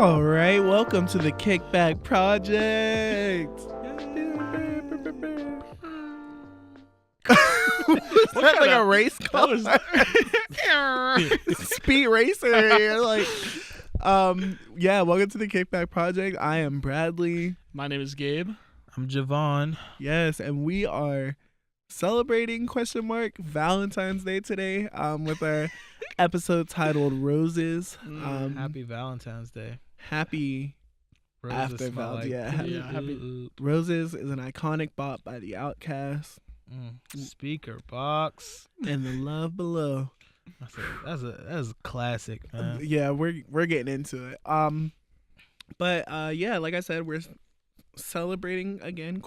All right, welcome to the Kickback Project. Was that like a race car? Speed racer here, like, yeah. Welcome to the Kickback Project. I am Bradley. My name is Gabe. I'm Javon. Yes, and we are celebrating Valentine's Day today with our episode titled Roses. Happy Valentine's Day. Happy Roses after smell Valentine's. Yeah, happy. Roses is an iconic bop by the Outkast. Speaker box. And the Love Below. That's a classic, man. Yeah, we're getting into it. But yeah, like I said, we're celebrating again,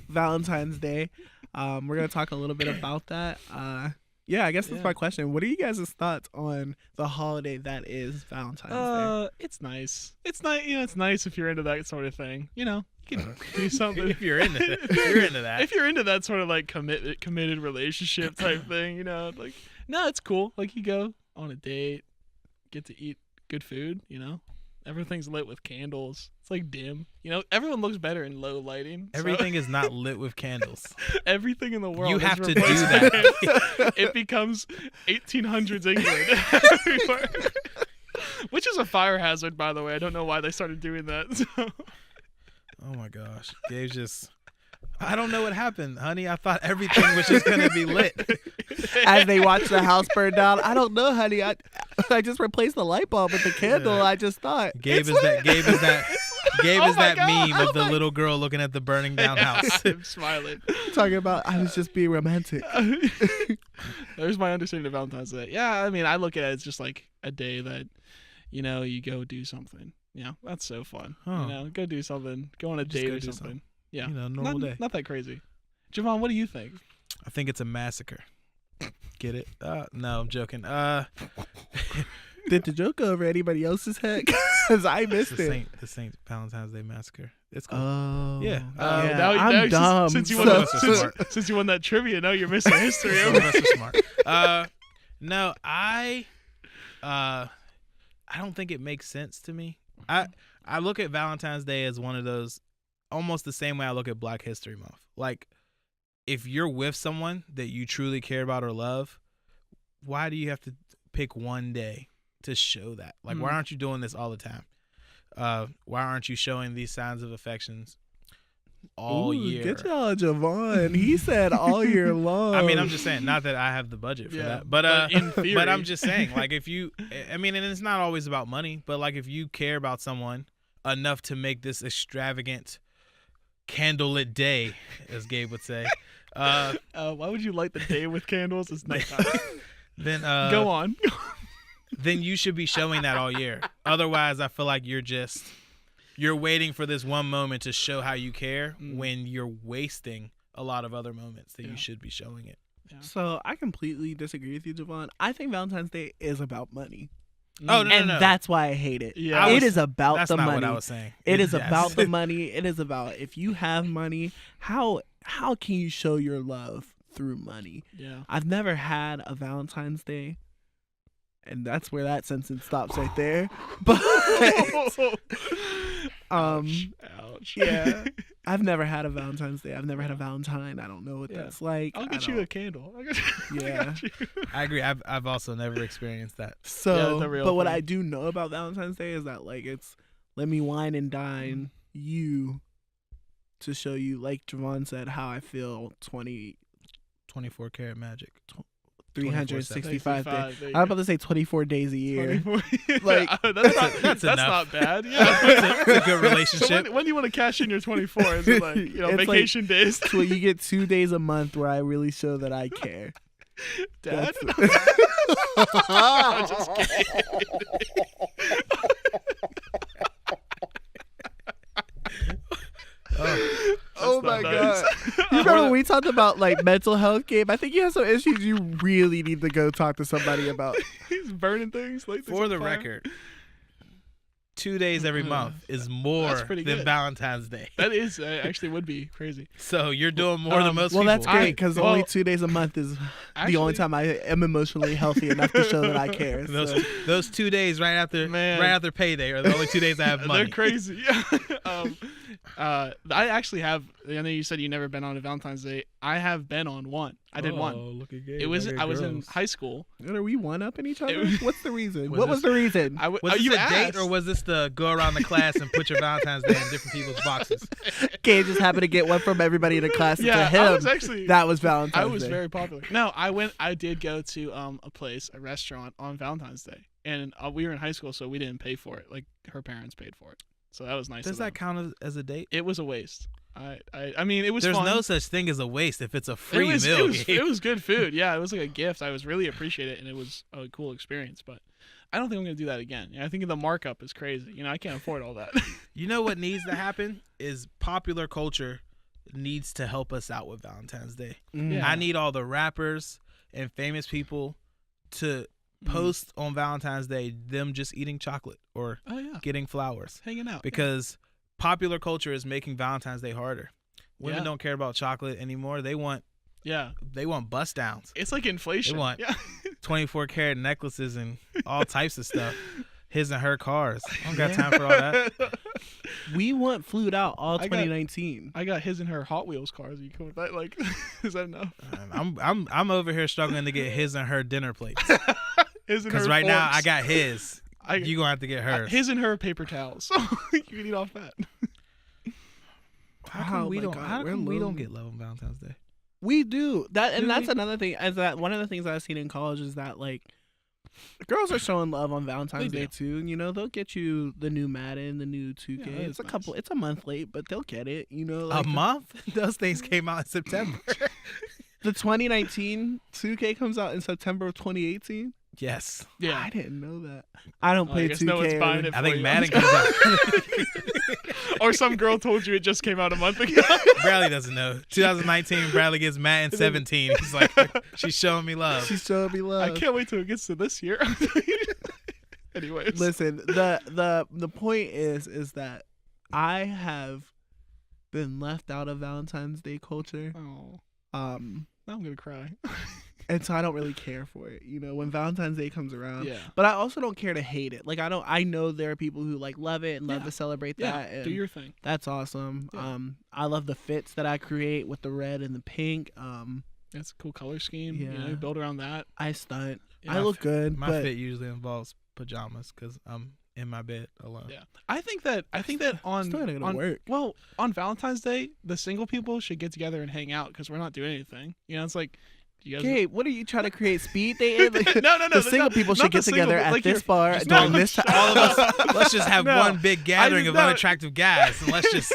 Valentine's Day. We're gonna talk a little bit about that. Yeah, I guess that's my question. What are you guys' thoughts on the holiday that is Valentine's Day? It's nice. It's nice. You know, it's nice if you're into that sort of thing. You know, you can do something if you're into that. If you're into that sort of like committed relationship type thing, you know, like no, it's cool. Like you go on a date, get to eat good food. You know, everything's lit with candles. It's like dim. You know, everyone looks better in low lighting. Everything is not lit with candles. Everything in the world. You is have to do replaced that. It becomes 1800s England everywhere. Which is a fire hazard, by the way. I don't know why they started doing that. So. Oh my gosh. Gabe's just... I don't know what happened, honey. I thought everything was just going to be lit. As they watch the house burn down, I don't know, honey. I just replaced the light bulb with the candle. Yeah. I just thought. Gabe is that God. meme of the little girl looking at the burning down house. I'm smiling. Talking about I was just being romantic. There's my understanding of Valentine's Day. Yeah, I mean, I look at it as just like a day that, you know, you go do something. Yeah, that's so fun. Huh. You know, go do something. Go on a Just date go or do something. something. Yeah. You know, normal day. Not that crazy. Javon, what do you think? I think it's a massacre. Get it? No, I'm joking. Did the joke go over anybody else's head? Because I missed it. The Saint Valentine's Day Massacre. It's cool. Oh. Yeah. Now I'm I'm dumb. Since you won that trivia, now you're missing history. Some of us are smart. No, I don't think it makes sense to me. I look at Valentine's Day as one of those, almost the same way I look at Black History Month. Like, if you're with someone that you truly care about or love, why do you have to pick one day to show that? Like, why aren't you doing this all the time? Why aren't you showing these signs of affections all year? Get y'all, Javon. He said all year long. I mean, I'm just saying, not that I have the budget for that, but in theory. but I'm just saying, like, if you, I mean, and it's not always about money, but like if you care about someone enough to make this extravagant candlelit day, as Gabe would say, why would you light the day with candles? It's nighttime. then Go on. Then you should be showing that all year. Otherwise, I feel like you're waiting for this one moment to show how you care when you're wasting a lot of other moments that you should be showing it. Yeah. So I completely disagree with you, Javon. I think Valentine's Day is about money. Oh, no, And no. that's why I hate it. Yeah. It is about That's the not money. what I was saying. It is Yes. about the money. It is about if you have money, how can you show your love through money? Yeah. I've never had a Valentine's Day, and that's where that sentence stops right there. But Ouch. yeah, I've never had a Valentine's Day. I've never had a Valentine. I don't know what that's like. I'll get you a candle. Yeah. I agree. I've also never experienced that. So, the real but what thing. I do know about Valentine's Day is that like it's let me wine and dine you to show you, like Javon said, how I feel 24 karat magic. 365 days. days. I was about to say 24 days a year. 24. Like, that's enough. not bad. Yeah. It's a good So relationship. when do you want to cash in your 24? Is it like, you know, It's vacation days? So you get 2 days a month where I really show that I care. Dad? I'm just kidding. Oh my not god! nice. You remember when we talked about like mental health, Gabe? I think you have some issues you really need to go talk to somebody about. He's burning things like For the record, 2 days every month is more That's pretty than good. Valentine's Day. That is actually would be crazy. So you're doing more than most Well, people. that's great because only 2 days a month is the only time I am emotionally healthy enough to show that I care. So. Those 2 days right after payday are the only 2 days I have money. They're crazy. I actually have. I know you said you never been on a Valentine's Day. I have been on one. I did one. Look at It was. I was in high school. Are we one upping each other? It- What's the reason? What was the reason? Was this you a date asked. or was this to go around the class and put your Valentine's Day in different people's boxes? Kay just happened to get one from everybody in the class. And to Yeah, him, I was actually. that was Valentine's I was Day. very popular. No, I did go to a restaurant on Valentine's Day, and we were in high school, so we didn't pay for it. Like her parents paid for it, so that was nice. Does of them. that count as a date? It was a waste. I mean, it was. There's fun. no such thing as a waste if it's a free meal. It was good food. Yeah, it was like a gift. I was really appreciate it, and it was a cool experience. But I don't think I'm gonna do that again. I think the markup is crazy. I can't afford all that. You know what needs to happen is popular culture needs to help us out with Valentine's Day. Yeah. I need all the rappers and famous people to post on Valentine's Day them just eating chocolate or Oh yeah, getting flowers, hanging out. because popular culture is making Valentine's Day harder. Women Yeah. don't care about chocolate anymore. They want bust downs, It's like inflation. They want- Yeah. 24 karat necklaces and all types of stuff. His and her cars. I don't got time for all that. We want flued out all I got- 2019. I got his and her Hot Wheels cars. Are you cool with that? Like, is that enough? I'm over here struggling to get his and her dinner plates. His and Because her right now forks. I got his. I- You gonna have to get hers. his and her paper towels. So you can eat off that. How come Oh we my don't? God, How we're come we don't lonely. get love on Valentine's Day? We do that, and Do that's we? another thing. As that one of the things I've seen in college is that like girls are showing love on Valentine's They Day do. too. They'll get you the new Madden, the new 2K. Yeah, that it's is a it's a month late, but they'll get it. A month? Those things came out in September. The 2019 2K comes out in September of 2018. Yes. Yeah. I didn't know that. I don't Oh, I play guess 2K. no one's buying it. I think for you. Madden comes out. Or some girl told you it just came out a month ago. Bradley doesn't know. 2019, Bradley gets Madden 17. He's like, she's showing me love. She's showing me love. I can't wait till it gets to this year. Anyways. Listen, the point is that I have been left out of Valentine's Day culture. Oh, Um, now I'm gonna cry. and so I don't really care for it, when Valentine's Day comes around. Yeah. But I also don't care to hate it. Like I know there are people who like love it and love Yeah. to celebrate Yeah. that. And Do your thing. that's awesome. Yeah. I love the fits that I create with the red and the pink. That's a cool color scheme. Yeah. You build around that. I stunt. Yeah. I look good. My but fit usually involves pajamas because I'm in my bed alone. Yeah. I think that on Still ain't gonna on- work. Well, on Valentine's Day, the single people should get together and hang out because we're not doing anything. It's like you guys. Okay, what are you trying to create speed dating? Like, No, the single people should get together at this bar during this time. All of us, let's just have No. one big gathering of no. unattractive guys, and let's just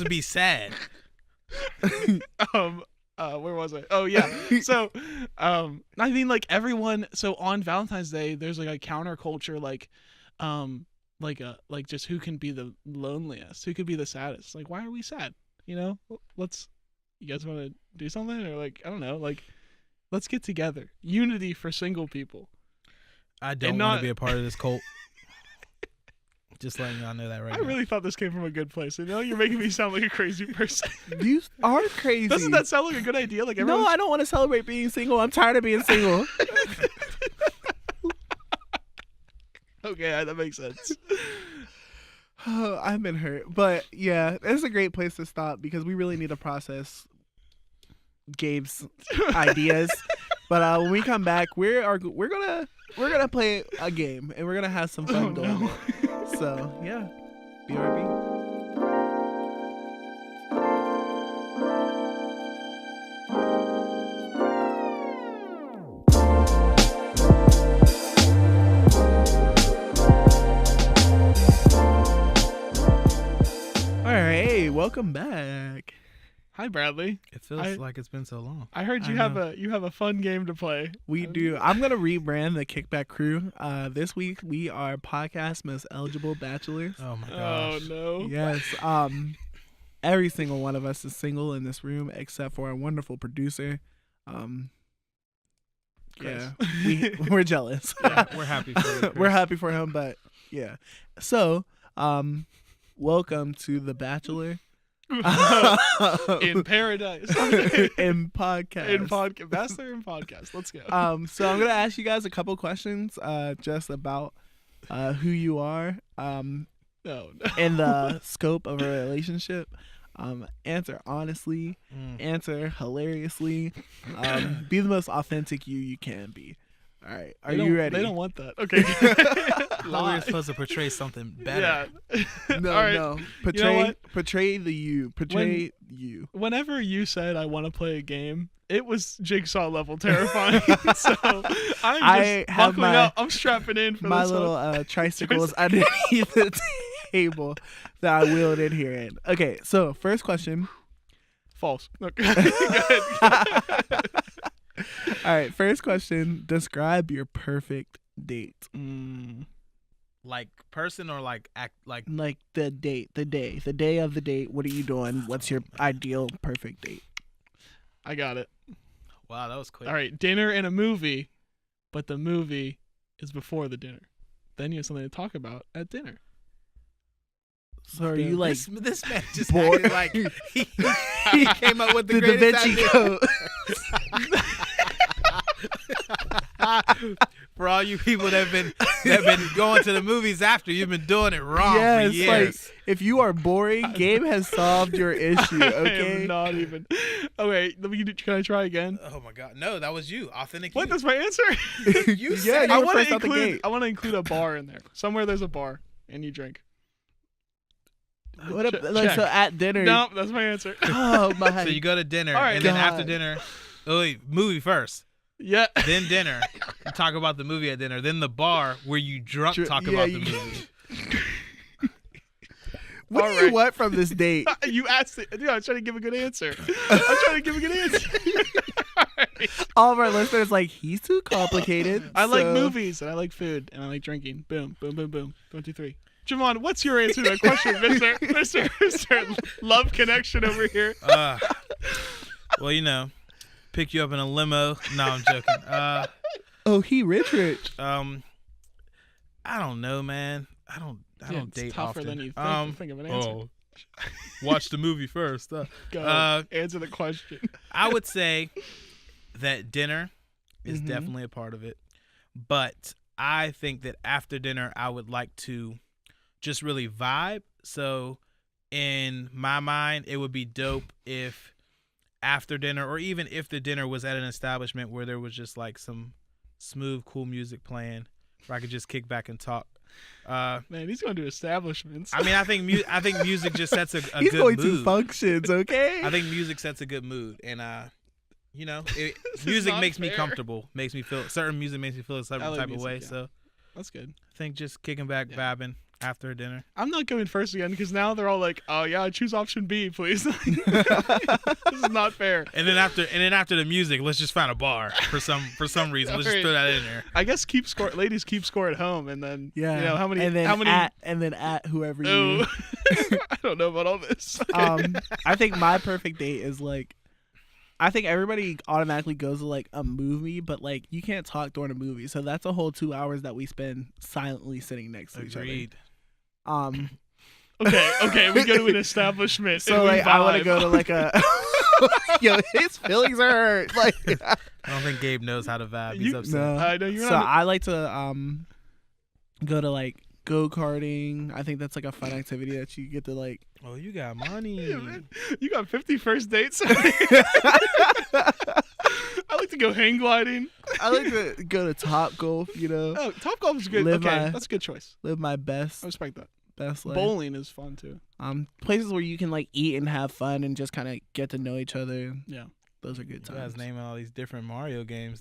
be sad. Where was I? Oh yeah. So, I mean, like everyone. So on Valentine's Day, there's like a counterculture, like just who can be the loneliest, who could be the saddest. Like, why are we sad? You guys want to do something, or like I don't know, like let's get together. Unity for single people. I don't And want not- to be a part of this cult. Just letting y'all know that right I now. really thought this came from a good place. You're making me sound like a crazy person. You are crazy. Doesn't that sound like a good idea? Like No, everyone's I don't want to celebrate being single. I'm tired of being single. okay, that makes sense. Oh, I've been hurt, but yeah, it's a great place to stop because we really need to process Gabe's ideas. But when we come back, we're gonna play a game and we're gonna have some fun Oh, doing no. it. So yeah, BRB. All right, welcome back. Hi, Bradley. It feels I- like it's been so long. I heard you I have know. a fun game to play. We do. I'm gonna rebrand the Kickback crew. This week we are podcast most eligible bachelors. Oh my Oh gosh. no. Yes. Every single one of us is single in this room except for our wonderful producer. Yeah, we're jealous. Yeah, we're happy for you. Chris. We're happy for him, but yeah. So, welcome to The Bachelor. In paradise. in podcast. In podcast. Bachelor in podcast. Let's go. So I'm gonna ask you guys a couple questions, just about who you are, No. in the scope of a relationship. Answer honestly, answer hilariously, be the most authentic you can be. All right, are you ready? They don't want that. Okay. Thought we were supposed to portray something better. Yeah. No, All right. no. You know what? Portray the you. Portray you. Whenever you said I want to play a game, it was Jigsaw level terrifying. So I'm just have buckling up. I'm strapping in for My this little one. tricycles underneath the table that I wheeled in here in. Okay, so first question. False. No, go ahead. All right, first question. Describe your perfect date. Like person or like act like Like the day of the date. What are you doing? What's your ideal perfect date? I got it. wow, that was quick. All right, dinner and a movie, but the movie is before the dinner. Then you have something to talk about at dinner. So are you like this man just bored? acted like he came up with the Da greatest Vinci idea. Code? For all you people that have been going to the movies after, you've been doing it wrong Yes, for years. like if you are boring, Gabe has solved your issue. I Okay. am not even. Okay, can I try again? Oh my god, no, that was you. Authentic. What? you. That's my answer. You Yeah, said you I were want first to out the include. gate. I want to include a bar in there. Somewhere there's a bar, and you drink. What Check. like so at dinner? No, that's my answer. Oh my. So you go to dinner, All right. and then after God. dinner, oh wait, movie first, Yeah. then dinner. You talk about the movie at dinner, then the bar where you drunk talk yeah, about the you- movie. What do All you right. want from this date? You asked it. Dude, I was trying to give a good answer. I'm trying to give a good answer. All right. All of our listeners like he's too complicated. I like so- movies and I like food and I like drinking. Boom, boom, boom, boom. 1, 2, 3. Javon, what's your answer to that question, Mr. Love Connection over here? Well, you know, pick you up in a limo. No, I'm joking. Oh, he rich. I don't know, man. I don't It's date tougher often. than you think to think of an answer. Watch the movie first. Go answer the question. I would say that dinner is Mhm. definitely a part of it, but I think that after dinner I would like to just really vibe. So in my mind, it would be dope if after dinner, or even if the dinner was at an establishment where there was just like some smooth, cool music playing, where I could just kick back and talk. Man, he's going to establishments. I mean, I think music just sets a He's good going mood. to functions, okay? I think music sets a good mood, and you know, is music not makes me fair. comfortable. Makes me feel certain music makes me feel a certain I like type music, of way. yeah. So That's good. I think just kicking back, Yeah. vibing after dinner. I'm not going first again because now they're all like, "Oh yeah, choose option B, please." This is not fair. And then after the music, let's just find a bar for some reason. Let's just throw that in there. I guess ladies keep score at home, and then Yeah. you know how many and then how many. at whoever Oh, you. I don't know about all this. I think my perfect date is like, I think everybody automatically goes to like a movie, but like you can't talk during a movie, so that's a whole 2 hours that we spend silently sitting next to each Agreed. other. Okay, we go to an establishment. So and we like I want to vibe. go to like a. Yo, his feelings are hurt. Like I don't think Gabe knows how to vibe. He's You- upset. no. I know you're So not. I like to go to like go karting. I think that's like a fun activity that you get to like. Oh, you got money. Yeah, man. You got 50 first dates. I like to go hang gliding. I like to go to Top Golf. You know, Oh, Top Golf is good. Live Okay, my- that's a good choice. live my I best respect that. life. Bowling is fun too. Places where you can like eat and have fun and just kind of get to know each other. Yeah. Those are good You guys times. naming all these different Mario games.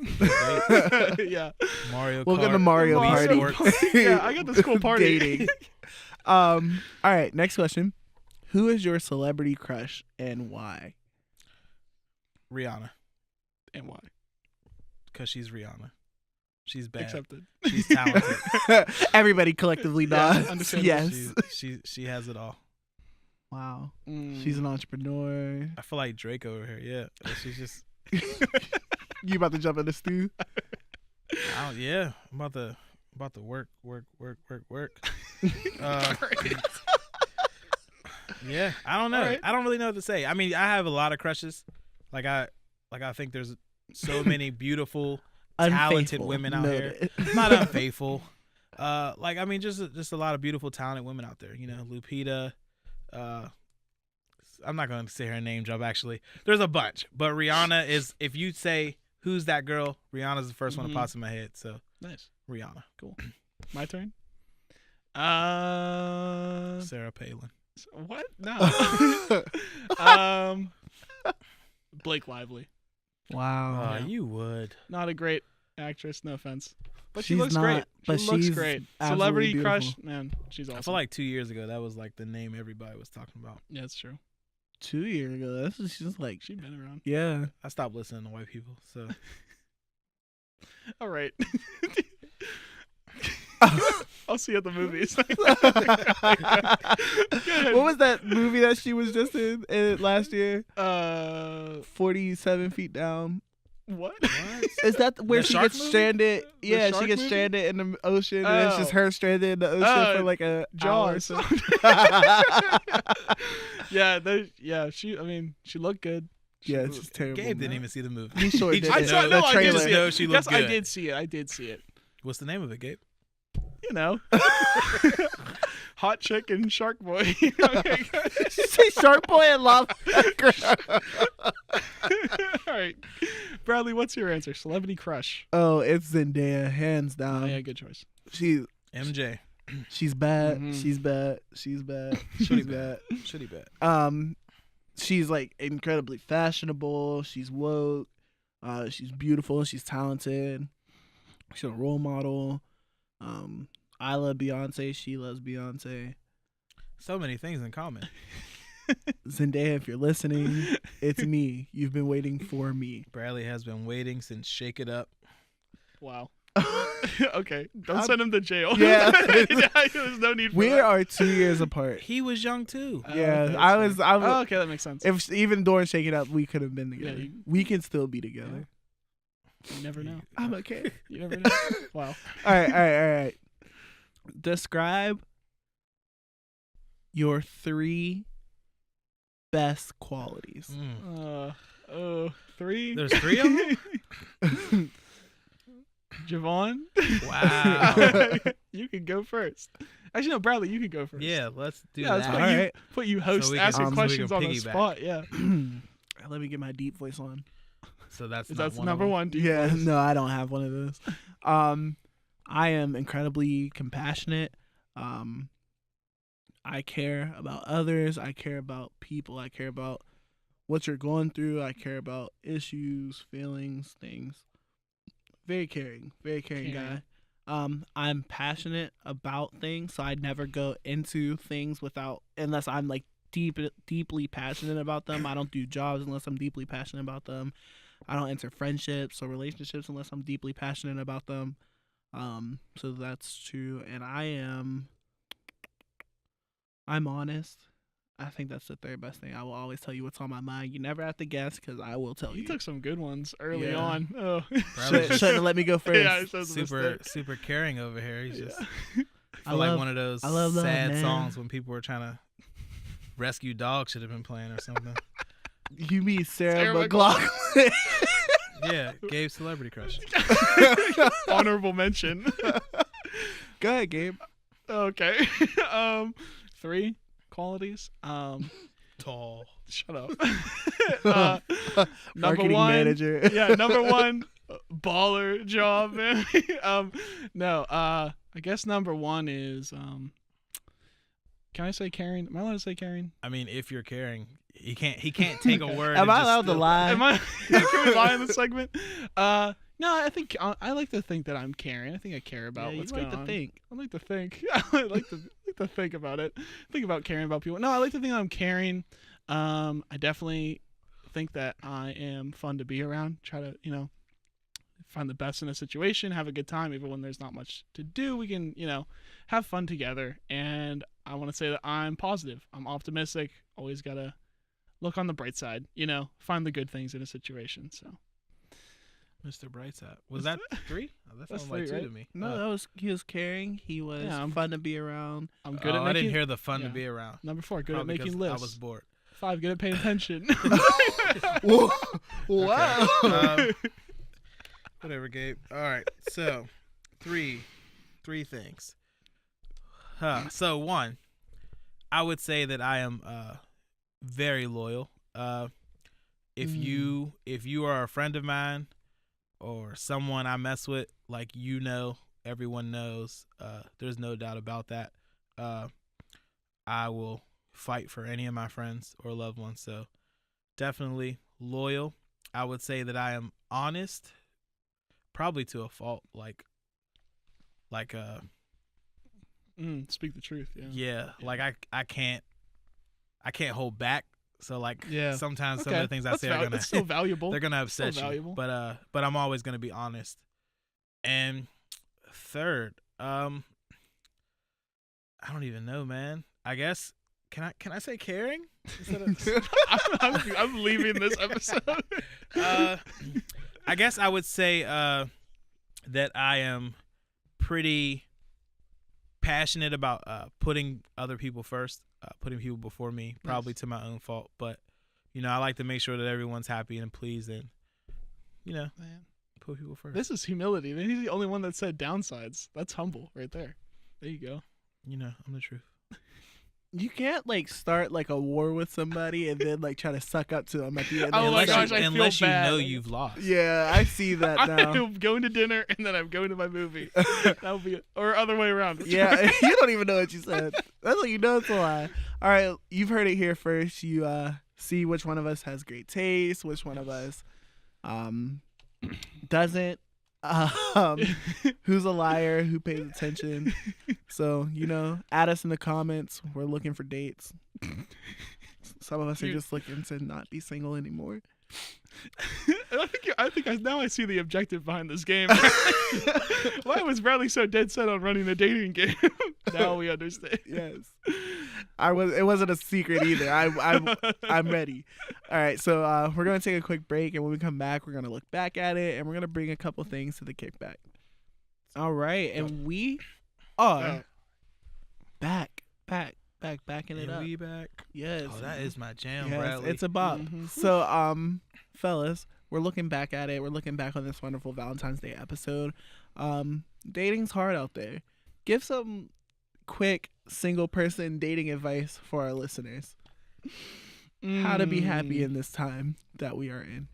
Yeah. Mario Welcome Kart. to Mario Mario Party. Sports. Yeah, I got this cool party. Dating. All right, next question. Who is your celebrity crush and why? Rihanna, And why? because she's Rihanna. She's bad. Accepted. She's talented. Everybody collectively Yeah, nods. understandable. Yes. She has it all. Wow. Mm. She's an entrepreneur. I feel like Drake over here. Yeah, she's just. You about to jump in the stew? Yeah, I'm about to work. Yeah, I don't know. All right. I don't really know what to say. I mean, I have a lot of crushes. I think there's so many beautiful, talented Unfaithful. women out here. Noted. Not unfaithful. Just a lot of beautiful, talented women out there. You know, Lupita. I'm not going to say her name drop. Actually, there's a bunch, but Rihanna is. If you say who's that girl, Rihanna's the 1st one that pops in my head. So Nice. Rihanna, Cool. My turn. Sarah Palin. What? No. Blake Lively. Wow. Yeah. You would. Not a great actress. No offense. But She's she looks not, great. but She looks she's great. absolutely Celebrity beautiful. crush. Man, she's awesome. I feel like 2 years ago that was like the name everybody was talking about. Yeah, it's true. 2 years ago. That's just she's like, She's been around. yeah. I stopped listening to white people. So All right. I'll see you at the movies. What was that movie that she was just in last year? 47 Feet Down. What? Is that where The she shark gets movie? stranded? The Yeah, she shark gets movie? stranded in the ocean, and it's just Oh. her stranded in the ocean for like a hour or Jaws. so. Yeah, she looked good. Yeah, it's just terrible. Gabe didn't man. even see the movie. He sure He did. just I know- saw- no, the I did trailer. see know it. she Yes, looked I good. did see it. What's the name of it, Gabe? You know. Hot chick and shark boy. Okay, Did you say Shark Boy and Lava? all right. Bradley, what's your answer? Celebrity crush. Oh, it's Zendaya, hands Oh, down. yeah, good choice. MJ. She's bad. Mhm. She's bad. She's bad. Shitty She's bad. Shitty bet. She's like incredibly fashionable. She's woke. She's beautiful. She's talented. She's a role model. I love Beyonce. She loves Beyonce. So many things in common. Zendaya, if you're listening, it's me. You've been waiting for me. Bradley has been waiting since Shake It Up. Wow. Okay. Don't send him to jail. Yeah. There's no need for We that. are 2 years apart. He was young too. Yeah, okay, I that's was. I was. Oh, okay, that makes sense. If even during Shake It Up, we could have been together. you- We can still be together. You never know. I'm okay. You never know. Wow. All right. Describe your 3 best qualities. Mm. 3. There's 3 of them? Javon. Wow. You can go first. Actually, no, Bradley, you can go first. Yeah, let's do Yeah, let's that. put All you, right. put you host So we can- asking so we questions can on the piggyback. spot. Yeah. Let me get my deep voice on. So that's Number one. Deep Yeah, voice. no, I don't have one of those. I am incredibly compassionate. I care about others. I care about people. I care about what you're going through. I care about issues, feelings, things. Very caring Caring. guy. I'm passionate about things, so I never go into things unless I'm like deeply passionate about them. I don't do jobs unless I'm deeply passionate about them. I don't enter friendships or relationships unless I'm deeply passionate about them. So that's true. And I'm honest. I think that's the third best thing. I will always tell you what's on my mind. You never have to guess because I will tell You you. took some good ones early Yeah. on. Oh. Bradley Shouldn't have let me go first. Yeah, it says a mistake. super caring over here. He's just I feel like love- one of those I love love, sad man. songs when people were trying to rescue dogs should have been playing or something. You mean Sarah Sarah McLachlan? Yeah, Gabe Celebrity Crush. Honorable mention. Go ahead, Gabe. Okay. 3 qualities. Tall. Shut up. Number Marketing 1. manager. Yeah, number 1, baller job, man. I guess number 1 is can I say caring? Am I allowed to say caring? I mean, if you're caring, he can't take a word. Am and I just allowed to steal- lie? Am I? Can we lie in this segment? No, I think I like to think that I'm caring. I think I care about Yeah, what's you like going on. to think. I like to think. I like to think about it. Think about caring about people. No, I like to think I'm caring. I definitely think that I am fun to be around. Try to, find the best in a situation, have a good time, even when there's not much to do. We can, have fun together. And I want to say that I'm positive. I'm optimistic. Always gotta look on the bright side. Find the good things in a situation. So Mr. Brightside. Was that 3? Oh, that That's sounds like 3, 2 right? to me. No, he was caring. He was Yeah, fun to be around. I'm good at I making. didn't hear the fun to yeah. be around. Number 4, good Probably at making 'cause lists. I was bored. 5, good at paying attention. Wow. Whatever, Gabe. All right. So, three things. So 1, I would say that I am very loyal. If you are a friend of mine or someone I mess with, like, everyone knows, there's no doubt about that. I will fight for any of my friends or loved ones. So definitely loyal. I would say that I am honest, probably to a fault. Speak the truth. Yeah. Yeah. Like I can't hold back. So like Yeah. sometimes some of the things I say are That's still valuable. they're gonna upset Still you. valuable. But I'm always gonna be honest. And 3rd, I don't even know, man. I guess can I say caring? I'm leaving this episode. I guess I would say that I am pretty passionate about putting other people first, putting people before me, probably Nice. to my own fault. But I like to make sure that everyone's happy and pleased, and Man, put people first. this is humility. He's the only one that said downsides. That's humble right there. There you go. I'm the truth. You can't like start like a war with somebody and then like try to suck up to them at the end. Oh my Like, gosh, I feel unless you bad. know you've lost. yeah, I see that now. I'm going to dinner and then I'm going to my movie. That would be or other way around. Yeah, you don't even know what you said. That's what you know. It's a lie. All right, you've heard it here first. You see which one of us has great taste, which one of us doesn't. Who's a liar? Who pays attention? So add us in the comments. We're looking for dates. Some of us are just looking to not be single anymore. I think now I see the objective behind this game. Why was Bradley so dead set on running the dating game? Now we understand. Yes, it wasn't a secret either. I'm ready. All right, so we're gonna take a quick break, and when we come back, we're gonna look back at it, and we're gonna bring a couple things to the kickback. All right, and we are backing it And up. we back. Yes. Oh, that is my jam, Yes, Bradley. it's a bop. Mhm. So, fellas, we're looking back at it. We're looking back on this wonderful Valentine's Day episode. Dating's hard out there. Give some quick single person dating advice for our listeners. How to be happy in this time that we are in.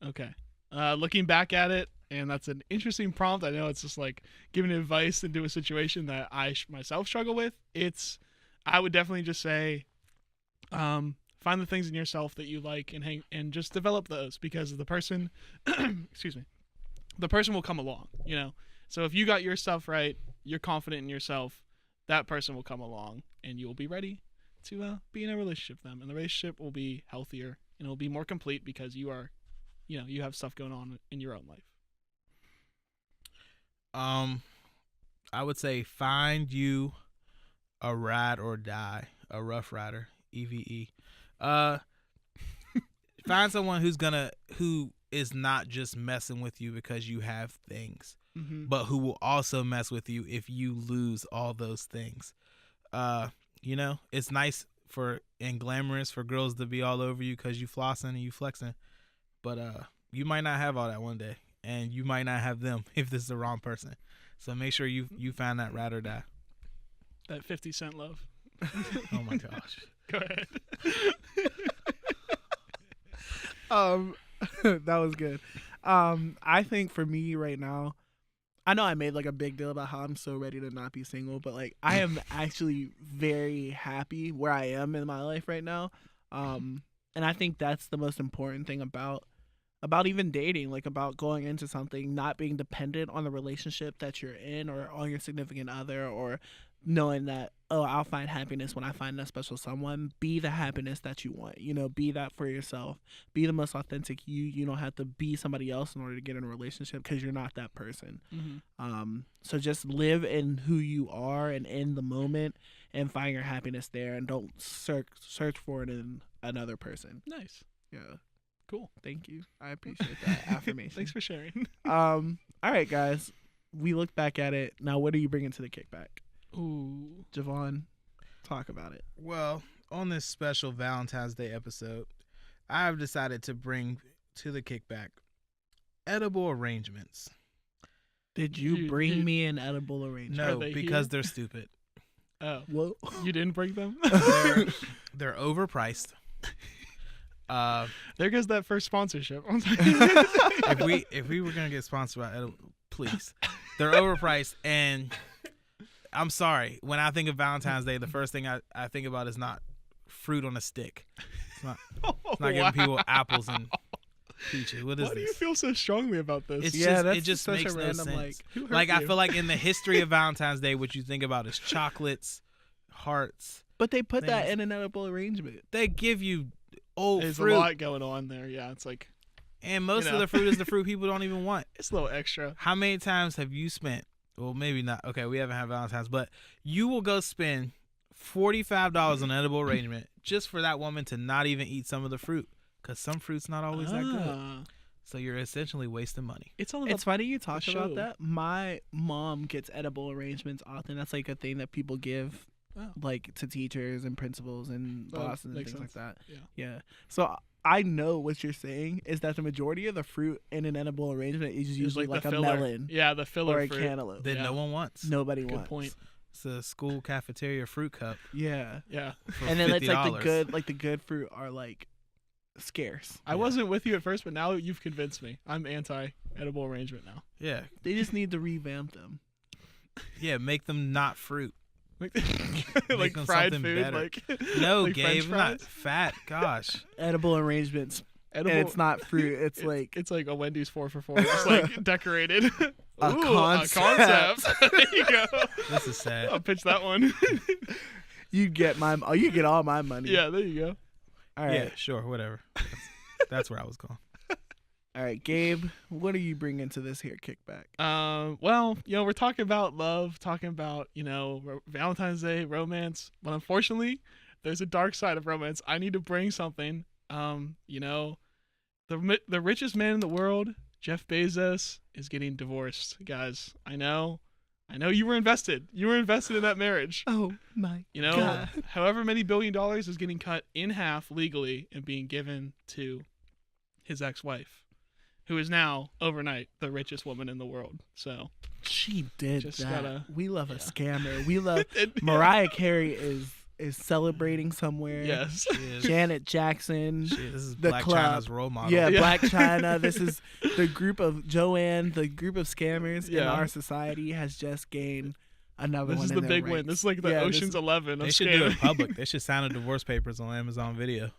Okay. Looking back at it, and that's an interesting prompt. I know it's just like giving advice into a situation that I myself struggle with. I would definitely just say, find the things in yourself that you like and just develop those, because the person, excuse me, the person will come along, So if you got your stuff right, you're confident in yourself, that person will come along and you will be ready to be in a relationship with them, and the relationship will be healthier and it will be more complete because you are, you have stuff going on in your own life. I would say find you a ride or die, a rough rider, EVE. Find someone who is not just messing with you because you have things, but who will also mess with you if you lose all those things. It's nice and glamorous for girls to be all over you because you flossing and you flexing, but you might not have all that one day, and you might not have them if this is the wrong person. So make sure you find that ride or die. That 50 Cent love. Oh my gosh. Go ahead. That was good. I think for me right now, I know I made like a big deal about how I'm so ready to not be single, but like I am actually very happy where I am in my life right now. And I think that's the most important thing about even dating, like about going into something, not being dependent on the relationship that you're in or on your significant other, or knowing that, oh, I'll find happiness when I find that special someone. Be the happiness that you want, be that for yourself. Be the most authentic you. You don't have to be somebody else in order to get in a relationship because you're not that person. So just live in who you are and in the moment and find your happiness there, and don't search for it in another person. Nice. Yeah. Cool. Thank you. I appreciate that affirmation. Thanks for sharing. All right, guys. We look back at it. Now, what are you bringing to the kickback? Ooh. Javon, talk about it. Well, on this special Valentine's Day episode, I've decided to bring to the kickback edible arrangements. Did you bring me an edible arrangement? No, they because here? they're stupid. Oh. Well, You didn't bring them? They're overpriced. There goes that first sponsorship. if we were gonna get sponsored by edible, please. They're overpriced, and I'm sorry. When I think of Valentine's Day, the first thing I think about is not fruit on a stick. It's not giving people apples and peaches. What is Why do you this? feel so strongly about this? It's Yeah, just that's it just such a makes no random, sense. Who hurt Like I you? feel like in the history of Valentine's Day, what you think about is chocolates, hearts. but they put that Things. in an edible arrangement. They give you old There's fruit, a lot going on there. Yeah, it's like and most you of know. the fruit is the fruit people don't even want. it's a little extra. How many times have you spent? Well, maybe not. Okay, we haven't had Valentine's, but you will go spend $45 on an edible arrangement just for that woman to not even eat some of the fruit, because some fruit's not always that good. Ah. So you're essentially wasting money. It's all about It's funny you talk the about show. that. My mom gets edible arrangements often. That's like a thing that people give, Oh. like to teachers and principals and Oh, bosses and makes things like sense. that. Yeah. Yeah. So I know what you're saying is that the majority of the fruit in an edible arrangement is It's usually the like a filler. melon Yeah, the filler or a fruit. cantaloupe. That Yeah. no one wants. Nobody Good wants. point. It's a school cafeteria fruit cup. Yeah. Yeah. For And then it's like $50. the good fruit are like scarce. I Yeah. wasn't with you at first, but now you've convinced me. I'm anti edible arrangement now. Yeah, They just need to revamp them. yeah. Make them not fruit. Like them fried something food, better. like No, like Gabe, French we're not fries? fat. Gosh. Edible arrangements. Edible. And it's not fruit. It's like it's like a Wendy's 4 for $4, just like decorated. A Ooh, concept. a concept. There you go. This is sad. I'll pitch that one. you get all my money. Yeah, there you go. All right. Yeah, sure, whatever. That's where I was going. All right, Gabe, what are you bringing to this here kickback? Well, we're talking about love, talking about, Valentine's Day, romance. But unfortunately, there's a dark side of romance. I need to bring something. The richest man in the world, Jeff Bezos, is getting divorced. Guys, I know you were invested. You were invested in that marriage. Oh my God. However many $1 billion is getting cut in half legally and being given to his ex-wife, who is now overnight the richest woman in the world. So She did Just that. gotta- We love a yeah. scammer. We love And- Mariah Carey is celebrating somewhere. yes. She is, Janet Jackson. she- this is The Black club. China's role model. Yeah, Yeah. Black China. This is the group of Joanne, the group of scammers in Yeah. our society has just gained another This one. is in the their big win. ranks. This is like the Yeah, this Ocean's is- 11 of They should do it scamming. public. They should sign a divorce papers on Amazon Video.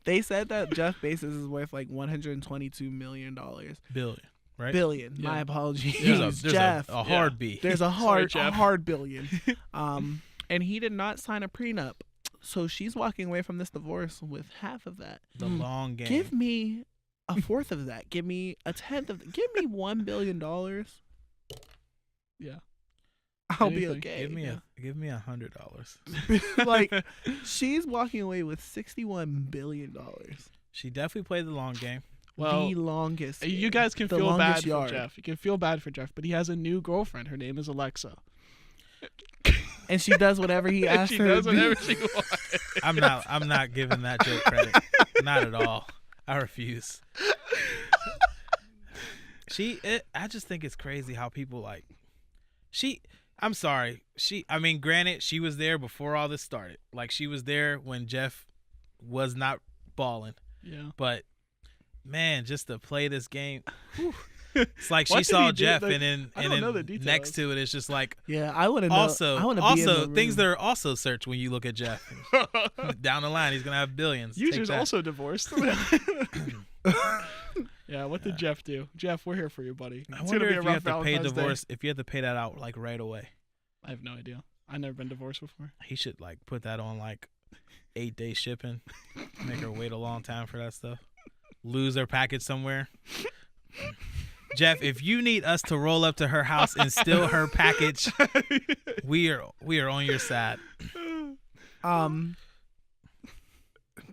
They said that Jeff Bezos is worth like $122 million. Billion, right? Billion. Yeah. My apologies, There's Jeff. a hard B. There's a Jeff. hard billion. And he did not sign a prenup. So she's walking away from this divorce with half of that. The long game. Give me a fourth of that. Give me a tenth of Give me $1 billion. Yeah. I'll be Anything. okay. Give me $100. Like, she's walking away with $61 billion. She definitely played the long game. Well, the longest. you guys can the feel bad longest for yard. Jeff. You can feel bad for Jeff, but he has a new girlfriend. Her name is Alexa. And she does whatever he And asks she her does to do. whatever she wants. I'm not giving that joke credit. Not at all. I refuse. I just think it's crazy how people like I'm sorry. Granted, she was there before all this started. Like, she was there when Jeff was not balling. Yeah. But man, just to play this game, whew. It's like What she did saw he do? Jeff, Like, and then I don't know the details. next to it, it's just like Yeah, I want to know. also I want to be in the things that room. are also searched when you look at Jeff. Down the line, he's gonna have billions. Take User's that. also divorced. Yeah, what did Jeff do? Jeff, we're here for you, buddy. I It's wonder gonna be if a you rough have to pay Valentine's Day. divorce. If you have to pay that out like right away, I have no idea. I've never been divorced before. he should like put that on like 8-day shipping. Make her wait a long time for that stuff. Lose her package somewhere. Jeff, if you need us to roll up to her house and steal her package, we are on your side.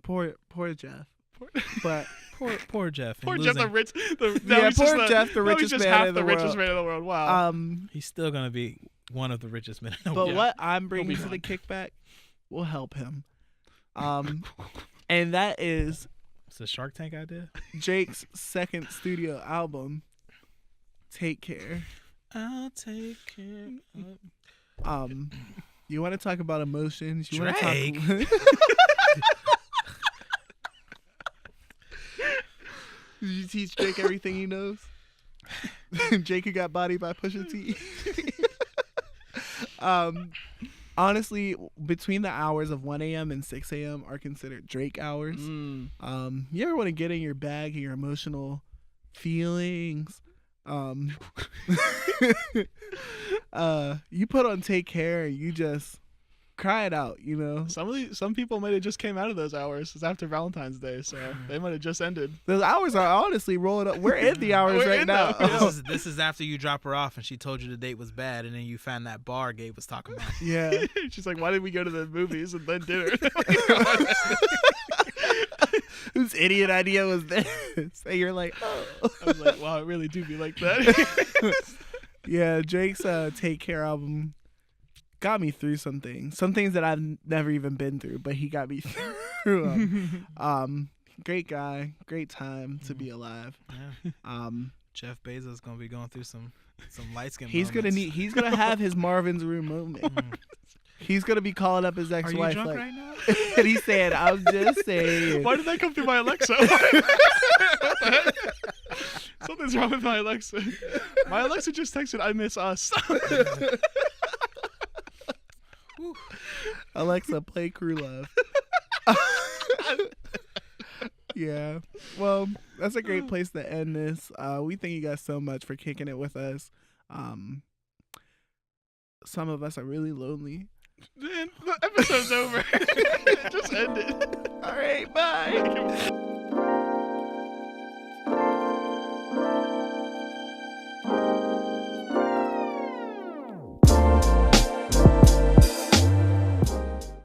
Poor Jeff. But Poor Jeff. and Poor Jeff, the losing. rich. yeah, poor Jeff, the now he's richest just man half in the the richest world. man in the world. Wow. He's still gonna be one of the richest men in the But world. what I'm bringing be to the fine. kickback will help him. And that is It's a Shark Tank idea. Jake's second studio album, Take Care. I'll take care of. You want to talk about emotions? You want to Drake? talk? Did you teach Jake everything he knows? Jake who got bodied by Pusha T. Honestly, between the hours of 1 a.m. and 6 a.m. are considered Drake hours. You ever want to get in your bag and your emotional feelings? You put on Take Care and you just cry it out, you know? Some people might have just came out of those hours. It's after Valentine's Day, so they might have just ended. Those hours are honestly rolling up. We're in the hours We're right in now. them. This is after you drop her off and she told you the date was bad, and then you found that bar Gabe was talking about. Yeah. She's like, "Why did we go to the movies and then dinner?" Whose idiot idea was this? And you're like, oh. I was like, "Wow, it really do be like that." Yeah, Drake's Take Care album got me through some things that I've never even been through, but he got me through. Great guy, great time to be alive. Yeah. Jeff Bezos gonna be going through some light skin. He's gonna have his Marvin's Room moment. He's gonna be calling up his Are you ex-wife drunk like, right now? and he's saying, "I'm just saying." Why did that come through my Alexa? Something's wrong with my Alexa. My Alexa just texted, "I miss us." Alexa, play Crew Love. Yeah. Well, that's a great place to end this. We thank you guys so much for kicking it with us. Some of us are really lonely. Man, the episode's over. It just ended. All right, bye.